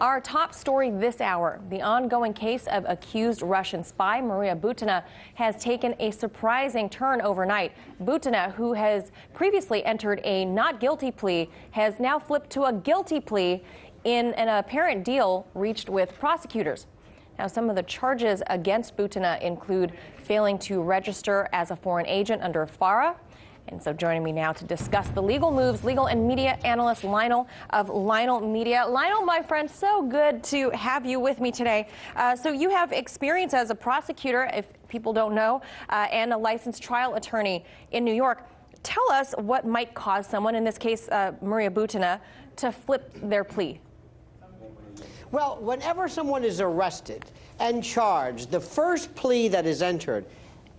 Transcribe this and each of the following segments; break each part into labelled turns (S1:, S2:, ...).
S1: Our top story this hour, the ongoing case of accused Russian spy Maria Butina has taken a surprising turn overnight. Butina, who has previously entered a not guilty plea, has now flipped to a guilty plea in an apparent deal reached with prosecutors. Now, some of the charges against Butina include failing to register as a foreign agent under FARA. And so joining me now to discuss the legal moves, legal and media analyst Lionel of Lionel Media. Lionel, my friend, so good to have you with me today. So you have experience as a prosecutor, if people don't know, and a licensed trial attorney in New York. Tell us what might cause someone, in this case Maria Butina, to flip their plea.
S2: Well, whenever someone is arrested and charged, the first plea that is entered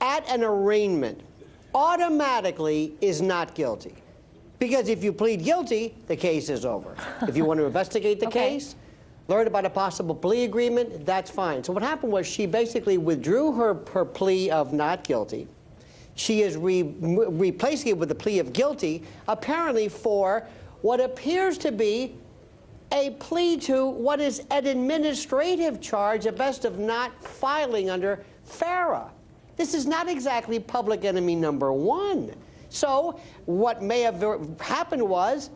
S2: at an arraignment automatically is not guilty. Because if you plead guilty, the case is over. If you want to investigate the case, learn about a possible plea agreement, that's fine. So what happened was she basically withdrew her plea of not guilty. She is replacing it with the plea of guilty, apparently for what appears to be a plea to what is an administrative charge, at best, of not filing under FARA. This is not exactly public enemy number one. So what may have happened was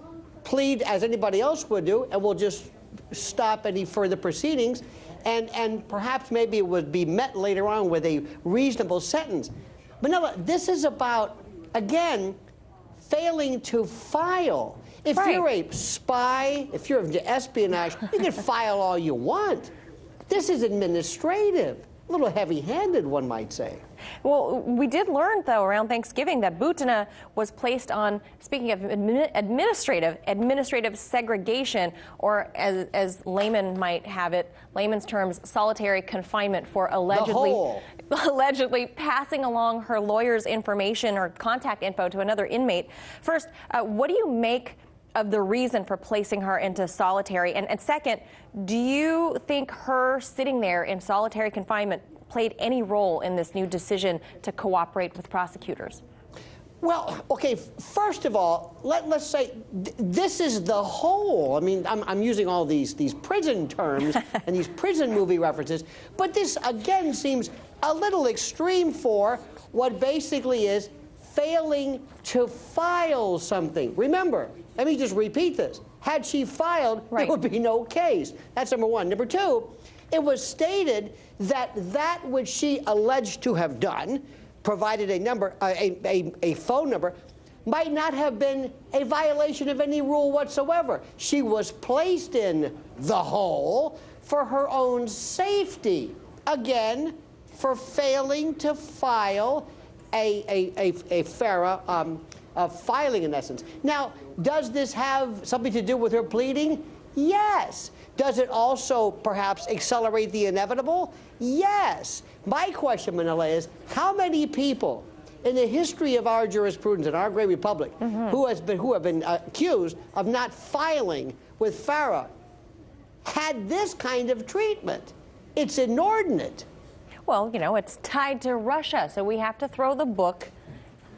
S2: plead as anybody else would do, and we'll just stop any further proceedings, and perhaps maybe it would be met later on with a reasonable sentence. But no, this is about, again, failing to file. If you're a spy, if you're into espionage, you can file all you want. This is administrative. A little heavy-handed, one might say.
S1: Well, we did learn, though, around Thanksgiving that Butina was placed on, speaking of administrative segregation, or as layman might have it, layman's terms, solitary confinement for allegedly passing along her lawyer's information or contact info to another inmate. First, what do you make of the reason for placing her into solitary? And second, do you think her sitting there in solitary confinement played any role in this new decision to cooperate with prosecutors?
S2: Well, okay, first of all, let's say this is the whole. I mean, I'm using all these prison terms and these prison movie references, but this, again, seems a little extreme for what basically is failing to file something. Remember, let me just repeat this. Had she filed, there would be no case. That's number one. Number two, it was stated that that which she alleged to have done, provided a phone number, might not have been a violation of any rule whatsoever. She was placed in the hole for her own safety. Again, for failing to file a FARA filing, in essence. Now, does this have something to do with her pleading? Yes. Does it also perhaps accelerate the inevitable? Yes. My question, Manila, is how many people in the history of our jurisprudence in our great republic who have been accused of not filing with FARA had this kind of treatment? It's inordinate. Well, you know, it's tied to Russia, so we have to throw the book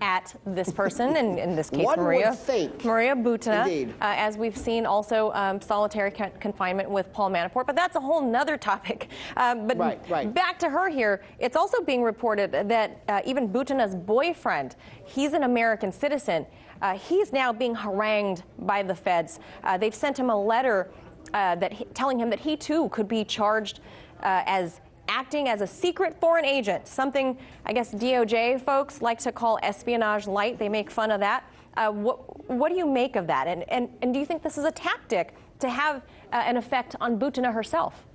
S2: at this person, and in this case, Maria Butina, as we've seen also solitary confinement with Paul Manafort, but that's a whole nother topic. But back to her here, it's also being reported that even Butina's boyfriend, he's an American citizen, he's now being harangued by the feds. They've sent him a letter telling him that he too could be charged as acting as a secret foreign agent, something I guess DOJ folks like to call espionage light. They make fun of that. What do you make of that? And do you think this is a tactic to have an effect on Butina herself?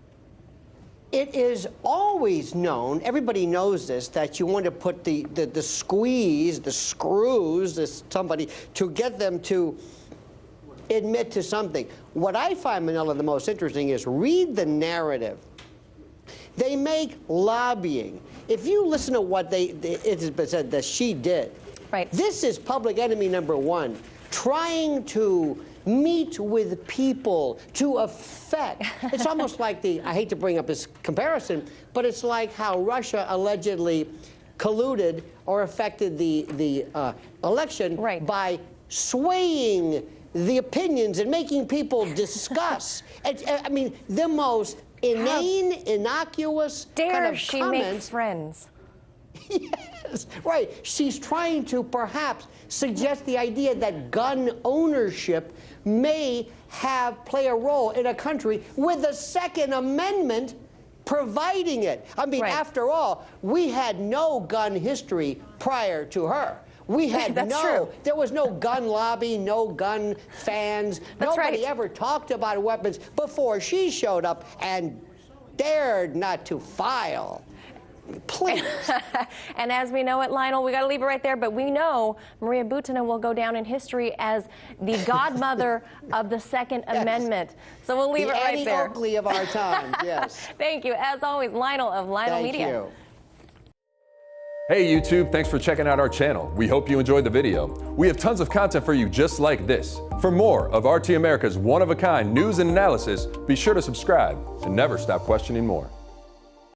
S2: It is always known, everybody knows this, that you want to put the squeeze, the screws, somebody, to get them to admit to something. What I find, Manila, the most interesting is read the narrative. They make lobbying. If you listen to what it has been said that she did, this is public enemy number one, trying to meet with people to affect. It's almost like I hate to bring up this comparison, but it's like how Russia allegedly colluded or affected the election by swaying the opinions and making people discuss. I mean, the most inane, innocuous kind of
S1: she
S2: comments.
S1: make friends?
S2: Yes, right. She's trying to perhaps suggest the idea that gun ownership may play a role in a country with the Second Amendment providing it. I mean, after all, we had no gun history prior to her. We had there was no gun lobby, no gun fans. Nobody ever talked about weapons before she showed up and dared not to file. Please.
S1: And as we know it, Lionel, we got to leave it right there, but we know Maria Butina will go down in history as the godmother of the Second Amendment. So we'll leave it right there.
S2: The Annie Oakley of our time, yes.
S1: Thank you. As always, Lionel of Lionel Media.
S2: Thank you.
S3: Hey YouTube, thanks for checking out our channel. We hope you enjoyed the video. We have tons of content for you just like this. For more of RT America's one-of-a-kind news and analysis, be sure to subscribe and never stop questioning more.